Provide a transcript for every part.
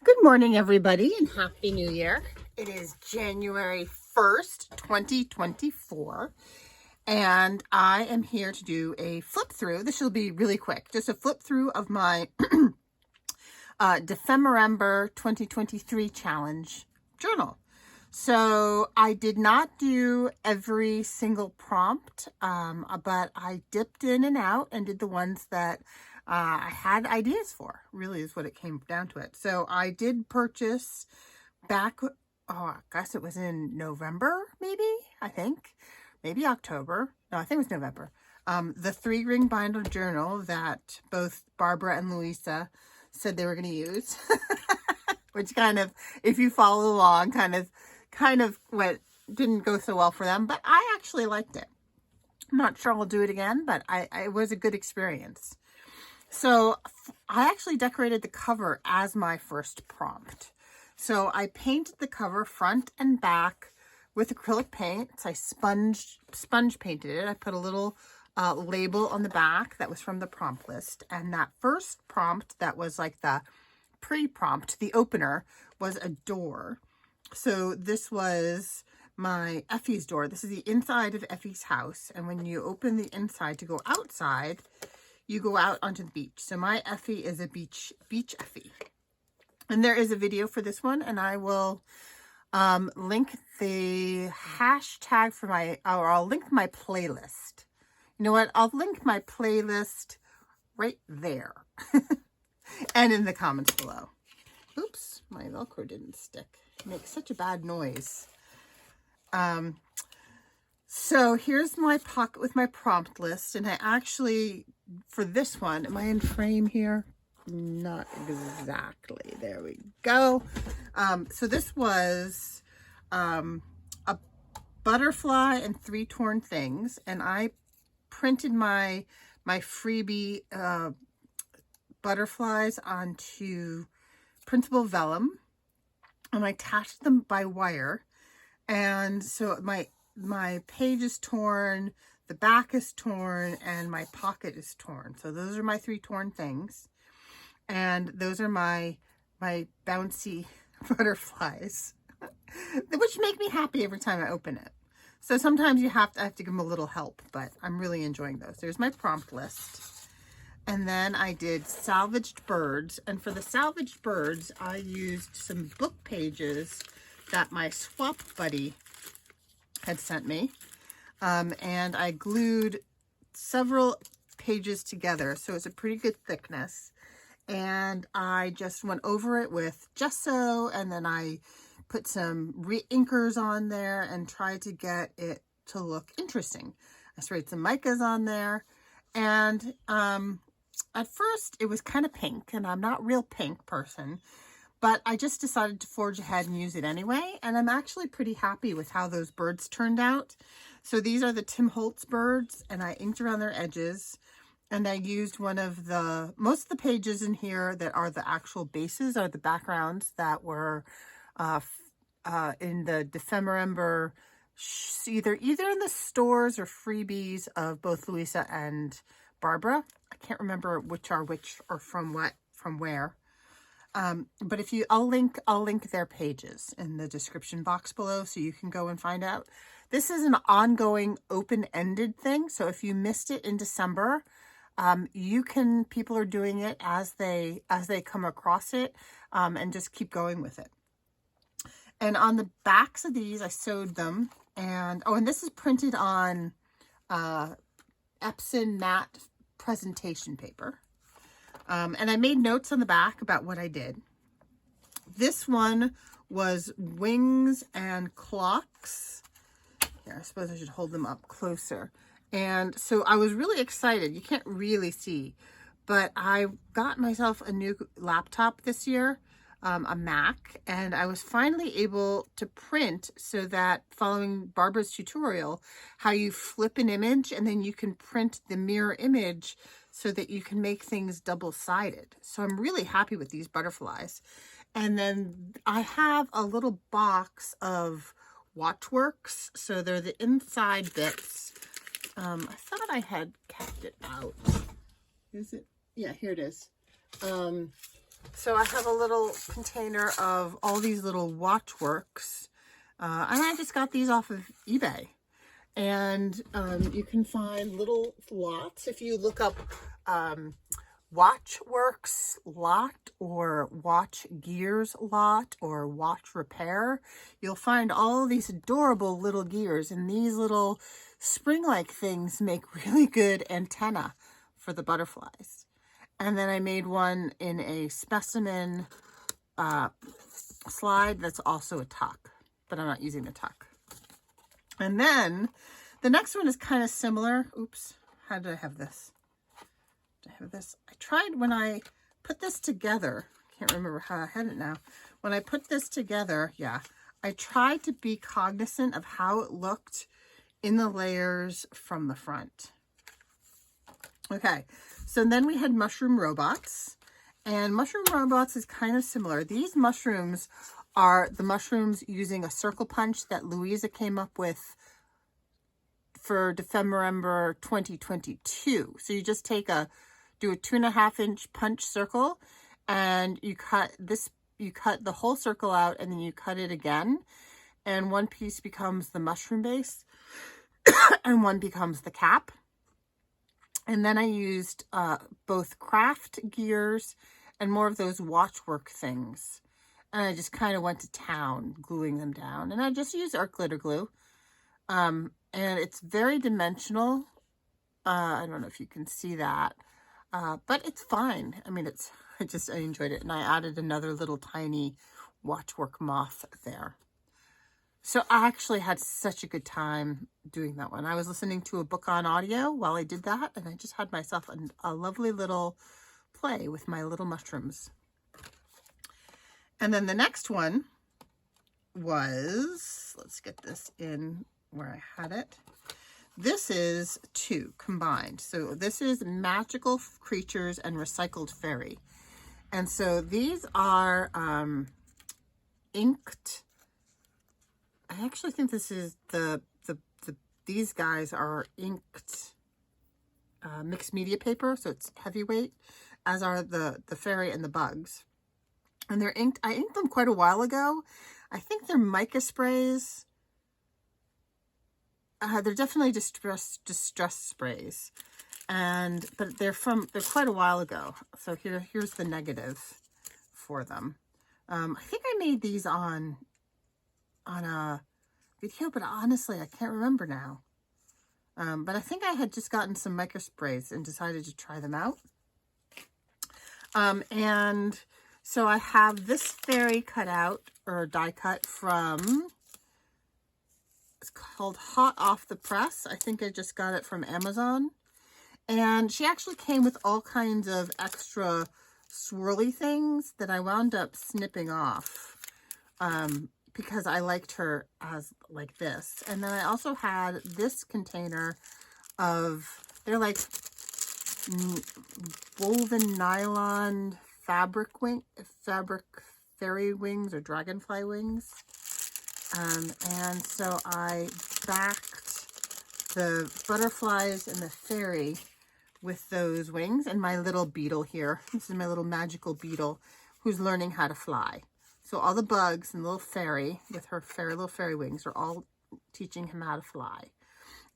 Good morning, everybody, and Happy New Year. It is January 1st, 2024, and I am here to do a flip through. This will be really quick, just a flip through of my Defember 2023 challenge journal. So I did not do every single prompt, but I dipped in and out and did the ones that I had ideas for, really is what it came down to it. So I did purchase back, I guess it was in November, maybe October. No, I think it was November. The 3-ring binder journal that both Barbara and Louisa said they were going to use, which kind of, if you follow along, kind of didn't go so well for them, but I actually liked it. I'm not sure I'll do it again, but it was a good experience. So I actually decorated the cover as my first prompt. So I painted the cover front and back with acrylic paint. So I sponge painted it. I put a little label on the back that was from the prompt list. And that first prompt that was like the pre-prompt, the opener, was a door. So this was my Effie's door. This is the inside of Effie's house. And when you open the inside to go outside, you go out onto the beach. So my Effie is a beach Effie. And there is a video for this one, and I will link the hashtag for I'll link my playlist. You know what? I'll link my playlist right there and in the comments below. Oops, my Velcro didn't stick. It makes such a bad noise. So here's my pocket with my prompt list, and I actually, for this one, am I in frame here? Not exactly. There we go. So this was a butterfly and 3 torn things, and I printed my freebie butterflies onto printable vellum, and I attached them by wire. And so my page is torn, the back is torn, and my pocket is torn. So those are my 3 torn things. And those are my bouncy butterflies, which make me happy every time I open it. So sometimes I have to give them a little help, but I'm really enjoying those. There's my prompt list. And then I did salvaged birds. And for the salvaged birds, I used some book pages that my swap buddy had sent me. And I glued several pages together. So it's a pretty good thickness. And I just went over it with gesso, and then I put some re-inkers on there and tried to get it to look interesting. I sprayed some micas on there, and at first it was kind of pink, and I'm not a real pink person, but I just decided to forge ahead and use it anyway, and I'm actually pretty happy with how those birds turned out. So these are the Tim Holtz birds, and I inked around their edges. And I used most of the pages in here that are the actual bases are the backgrounds that were in the Defember, either in the stores or freebies of both Louisa and Barbara. I can't remember which are which or from where. But I'll link their pages in the description box below so you can go and find out. This is an ongoing open-ended thing. So if you missed it in December, people are doing it as they come across it, and just keep going with it. And on the backs of these, I sewed them, and this is printed on Epson matte presentation paper. And I made notes on the back about what I did. This one was wings and clocks. Here, I suppose I should hold them up closer. And so I was really excited. You can't really see, but I got myself a new laptop this year, a Mac, and I was finally able to print so that, following Barbara's tutorial, how you flip an image and then you can print the mirror image so that you can make things double-sided. So I'm really happy with these butterflies. And then I have a little box of Watchworks. So they're the inside bits. I thought I had kept it out. Is it? Yeah, here it is. So I have a little container of all these little watchworks. And I just got these off of eBay. And you can find little lots if you look up Watchworks Lot or Watch Gears Lot or Watch Repair. You'll find all these adorable little gears, and these little spring-like things make really good antenna for the butterflies. And then I made one in a specimen slide that's also a tuck, but I'm not using the tuck. And then the next one is kind of similar. Oops, how did I have this? I have this. I tried when I put this together. I can't remember how I had it now. When I put this together, yeah, I tried to be cognizant of how it looked in the layers from the front. Okay, so then we had mushroom robots, and mushroom robots is kind of similar. These mushrooms are the mushrooms using a circle punch that Louisa came up with for Defember 2022. So you just do a 2.5-inch punch circle, and you cut the whole circle out, and then you cut it again, and one piece becomes the mushroom base and one becomes the cap. And then I used both craft gears and more of those watchwork things. And I just kind of went to town gluing them down. And I just used art glitter glue. And it's very dimensional. I don't know if you can see that. But it's fine. I mean, I enjoyed it. And I added another little tiny watchwork moth there. So I actually had such a good time doing that one. I was listening to a book on audio while I did that, and I just had myself a lovely little play with my little mushrooms. And then the next one was, let's get this in where I had it. This is 2 combined. So this is Magical Creatures and Recycled Fairy. And so these are inked. I actually think this is these guys are inked mixed media paper, so it's heavyweight, as are the fairy and the bugs. And they're inked. I inked them quite a while ago. I think they're mica sprays. They're definitely distress sprays, but they're quite a while ago. So here's the negative for them. I think I made these on a video, but honestly, I can't remember now. But I think I had just gotten some mica sprays and decided to try them out. And so I have this fairy cut out, or die cut from, it's called Hot Off the Press. I think I just got it from Amazon. And she actually came with all kinds of extra swirly things that I wound up snipping off. Because I liked her as like this. And then I also had this container of, they're like woven nylon fabric fairy wings or dragonfly wings. And so I backed the butterflies and the fairy with those wings, and my little beetle here. This is my little magical beetle who's learning how to fly. So all the bugs and little fairy with her little fairy wings are all teaching him how to fly.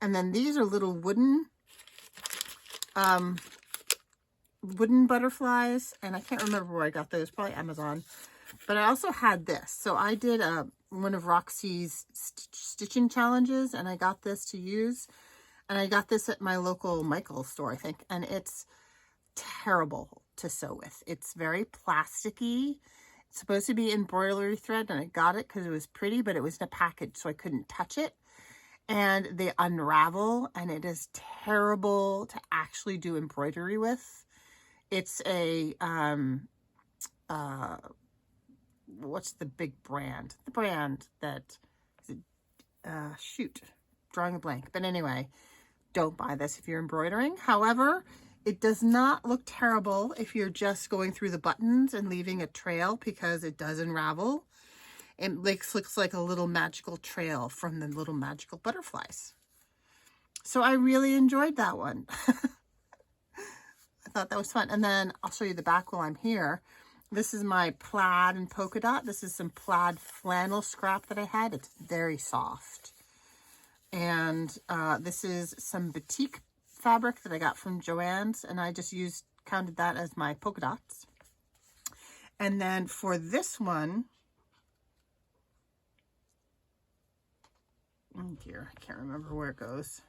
And then these are little wooden butterflies, and I can't remember where I got those, probably Amazon. But I also had this. So I did one of Roxy's stitching challenges, and I got this to use. And I got this at my local Michael's store, I think. And it's terrible to sew with. It's very plasticky. It's supposed to be embroidery thread, and I got it because it was pretty, but it was in a package, so I couldn't touch it. And they unravel, and it is terrible to actually do embroidery with. It's a, what's the big brand? The brand that, shoot, drawing a blank. But anyway, don't buy this if you're embroidering. However, it does not look terrible if you're just going through the buttons and leaving a trail, because it does unravel. It looks like a little magical trail from the little magical butterflies. So I really enjoyed that one. I thought that was fun. And then I'll show you the back while I'm here. This is my plaid and polka dot. This is some plaid flannel scrap that I had. It's very soft. And this is some batik fabric that I got from Joann's, and I just counted that as my polka dots. And then for this one, oh dear, I can't remember where it goes.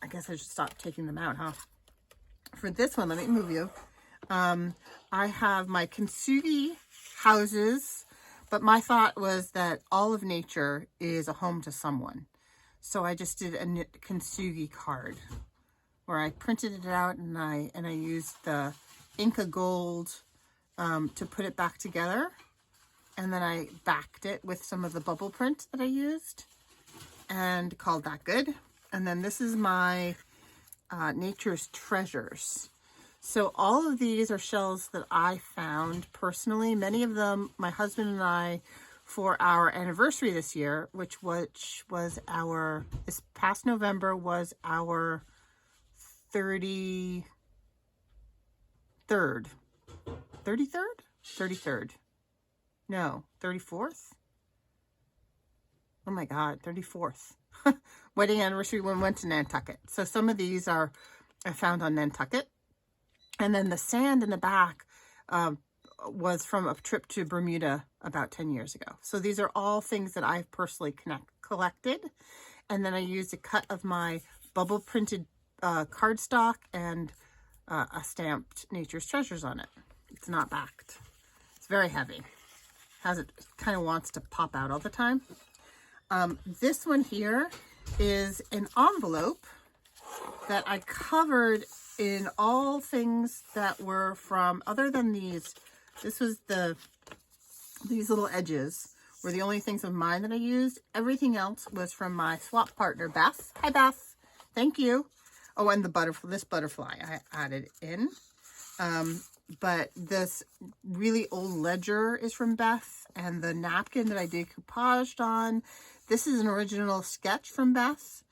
I guess I should stop taking them out, huh? For this one, let me move you. I have my kintsugi houses, but my thought was that all of nature is a home to someone. So I just did a kintsugi card where I printed it out, and I used the Inca Gold to put it back together. And then I backed it with some of the bubble print that I used and called that good. And then this is my Nature's Treasures. So all of these are shells that I found personally. Many of them, my husband and I, for our anniversary this year, which was this past November was our 33rd. 33rd? No, 34th? Oh my God, 34th. Wedding anniversary when we went to Nantucket. So some of these I found on Nantucket. And then the sand in the back was from a trip to Bermuda about 10 years ago. So these are all things that I've personally collected. And then I used a cut of my bubble printed cardstock and a stamped Nature's Treasures on it. It's not backed. It's very heavy. It kind of wants to pop out all the time. This one here is an envelope that I covered in all things that were from, other than these, this was these little edges were the only things of mine that I used. Everything else was from my swap partner, Beth. Hi, Beth. Thank you. Oh, and this butterfly I added in. But this really old ledger is from Beth, and the napkin that I decoupaged on, this is an original sketch from Beth.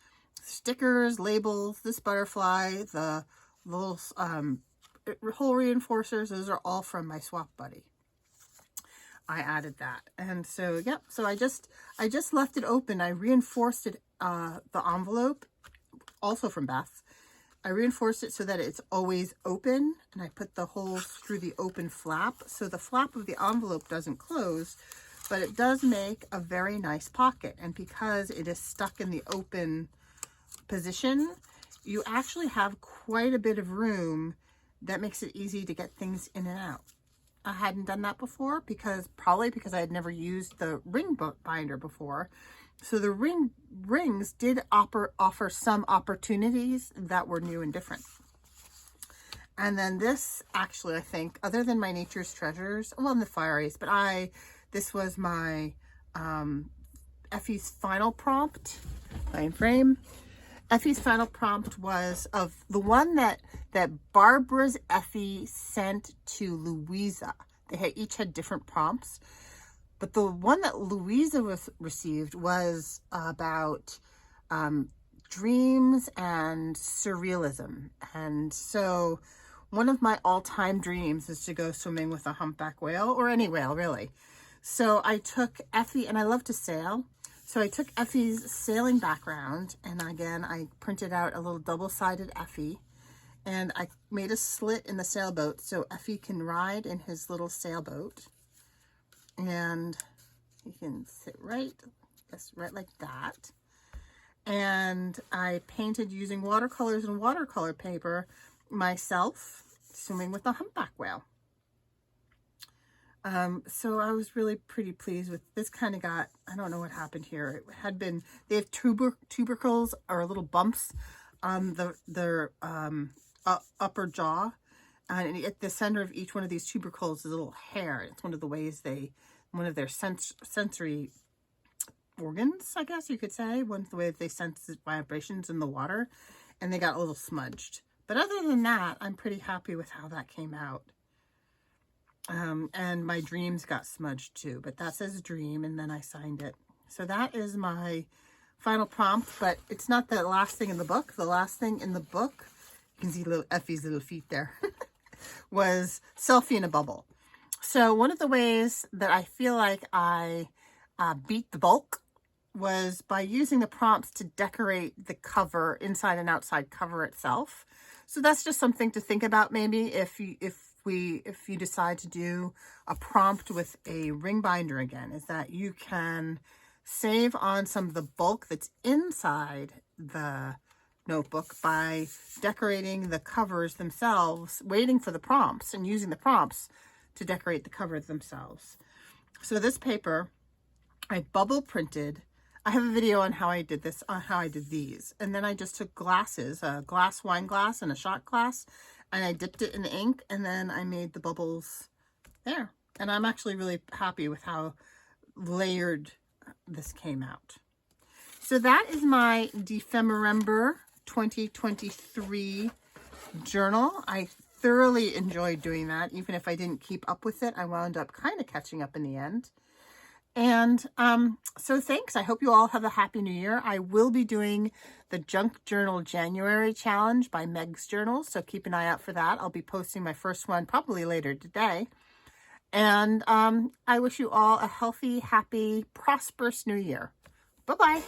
Stickers, labels, this butterfly, the little hole reinforcers, those are all from my swap buddy. I added that. And so, yep, so I just left it open. I reinforced it, the envelope, also from Beth. I reinforced it so that it's always open, and I put the holes through the open flap. So the flap of the envelope doesn't close, but it does make a very nice pocket. And because it is stuck in the open position, you actually have quite a bit of room that makes it easy to get things in and out. I hadn't done that before probably because I had never used the ring binder before. So the rings did offer some opportunities that were new and different. And then this, actually, I think, other than my Nature's Treasures, well, in the Fire Ice, but this was my Effie's final prompt, line frame. Effie's final prompt was of the one that Barbara's Effie sent to Louisa. They each had different prompts. But the one that Louisa received was about dreams and surrealism. And so one of my all-time dreams is to go swimming with a humpback whale, or any whale, really. So I took Effie, and I love to sail. So I took Effie's sailing background, and again, I printed out a little double-sided Effie, and I made a slit in the sailboat so Effie can ride in his little sailboat. And you can sit right like that. And I painted using watercolors and watercolor paper myself swimming with a humpback whale. So I was really pretty pleased with this. Kind of got, I don't know what happened here. It had been, they have tubercles or little bumps on their upper jaw. And at the center of each one of these tubercles is a little hair. It's one of the ways one of their sensory organs, I guess you could say. One of the ways they sense vibrations in the water. And they got a little smudged. But other than that, I'm pretty happy with how that came out. And my dreams got smudged too. But that says dream, and then I signed it. So that is my final prompt. But it's not the last thing in the book. The last thing in the book, you can see little Effie's little feet there, was selfie in a bubble. So one of the ways that I feel like I beat the bulk was by using the prompts to decorate the cover, inside and outside cover itself. So that's just something to think about, maybe if you decide to do a prompt with a ring binder again, is that you can save on some of the bulk that's inside the notebook by decorating the covers themselves, waiting for the prompts and using the prompts to decorate the covers themselves. So this paper I bubble printed. I have a video on how I did this, on how I did these. And then I just took glasses, a glass wine glass and a shot glass, and I dipped it in ink, and then I made the bubbles there. And I'm actually really happy with how layered this came out. So that is my Defemember 2023 journal. I thoroughly enjoyed doing that. Even if I didn't keep up with it, I wound up kind of catching up in the end. And so thanks. I hope you all have a happy new year. I will be doing the Junk Journal January Challenge by Meg's Journals, so keep an eye out for that. I'll be posting my first one probably later today. And I wish you all a healthy, happy, prosperous new year. Bye-bye.